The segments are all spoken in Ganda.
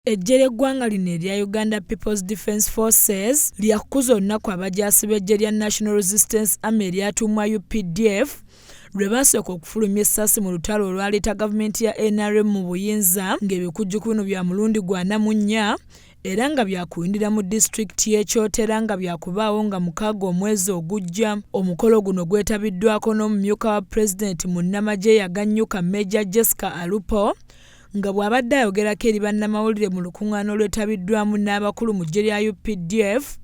Eggye ly'eggwanga lino erya Uganda People's Defence Forces lyakuza olunaku abajaasi b'eggye lya National Resistance Army eryatuumwa UPDF lwe basooka okufulumya essasi mu lutalo olwaleeta gavumenti ya NRM mu buyinza ng'ebikujjuko bino bya mulundi gwa Namunnya era nga byakulindira mu disitulikiti y'e Kyotera nga byakubaawo nga 6 omwezi ogujja. Omukolo guno gwetabiddwako n'omumyuka wa pulezidenti mu nnamagye yagannyuka Major Jessica Alupo nga bw'abadde ayogerako eri bannamawulire mu lukuŋŋaana olwetabiddwamu n'abakulu mu ggye lya UPDF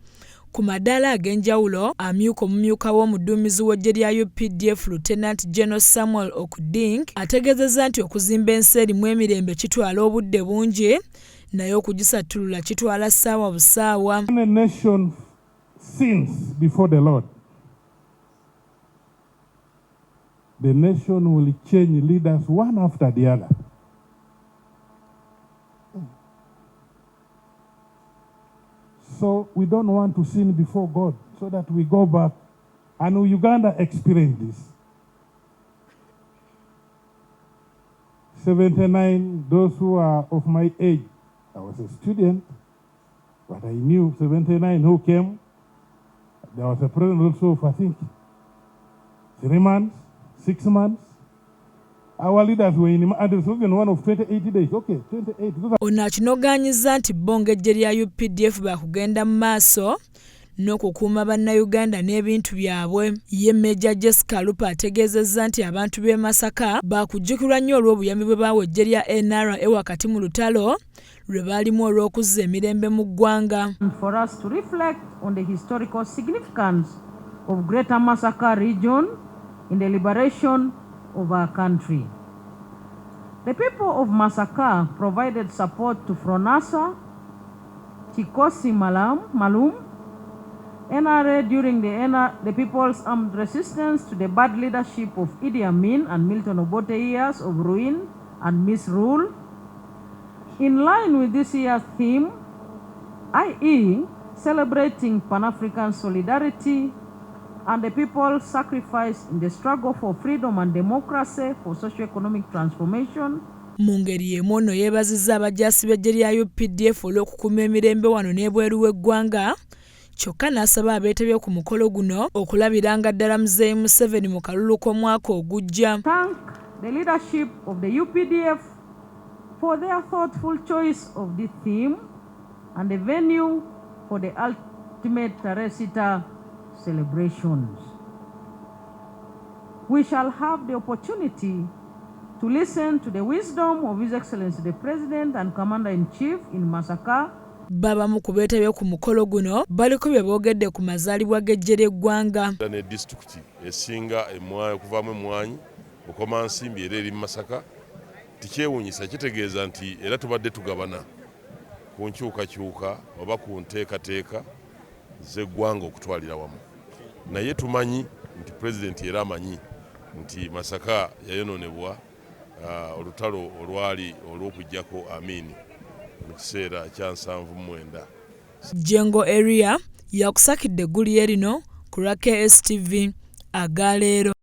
ku madaala ag'enjawulo. Amyuka omumyuka w'omuduumizi w'eggye lya UPDF Lieutenant General Samuel Okuding ategeezezza nti okuzimba ensi erimu emirembe kitwala obudde bungi naye okugisattulula kitwala ssaawa busaawa. When a nation sins before the Lord, the nation will change leaders one after the other. So we don't want to sin before God so that we go back. And Uganda experienced this. 79, those who are of my age, I was a student, but I knew 79 who came. There was a president also of, I think, 3 months, 6 months. Our leaders were in even one of 28 days. Okay, 28. Ono akinogaanyizza nti bo ng'eggye lya UPDF bakugenda mu maaso n'okukuuma bannayuganda n'ebintu byabwe. Ye Major Jessica Alupo ategeezezza nti abantu b'e Masaka bakujjukirwa nnyo olw'obuyambi bwe baawa eggye lya NRA wakati mu lutalo lwe baalimu olw'okuzza emirembe mu ggwanga. For us to reflect on the historical significance of Greater Masaka region in the liberation of our country. The people of Masaka provided support to Fronasa, Chikosi Malum, NRA during the People's Armed Resistance to the bad leadership of Idi Amin and Milton Obote years of ruin and misrule. In line with this year's theme, i.e. celebrating Pan-African solidarity and the people's sacrifice in the struggle for freedom and democracy for socio-economic transformation. Mu ngeri y'emu ono yeebazizza abajaasi b'eggye lya UPDF olw'okukuuma emirembe wano n'ebweru w'eggwanga, kyokka n'asaba abeetabye ku mukolo guno okulabiranga ddala Muzeeyi Museveni mu kalulu k'omwaka ogujja. Thank the leadership of the UPDF for their thoughtful choice of this theme and the venue for the ultimate Teheresita celebrations. We shall have the opportunity to listen to the wisdom of His Excellency the President and Commander-in-Chief in Masaka. Babamu ku beetabye ku mukolo guno baliko bye boogedde ku mazaalibwa g'eggye ly'eggwanga. Ne disitulikiti esinga okuvaamu emmwanyi okoma nsimbi era eri Masaka tikyewuunyisa, kitegeeza nti era tubadde tugabana ku nkyukakyuka oba ku nteekateeka z'eggwanga okutwalira wamu. Naye tumanyi nti pulezidenti era amanyi nti Masaka yayonoonebwa olutalo olwali olw'okuggyako Amin mu kiseera kya 79. Jengo area yakusakidde eggulire lino ku lwa KSTV agaleero.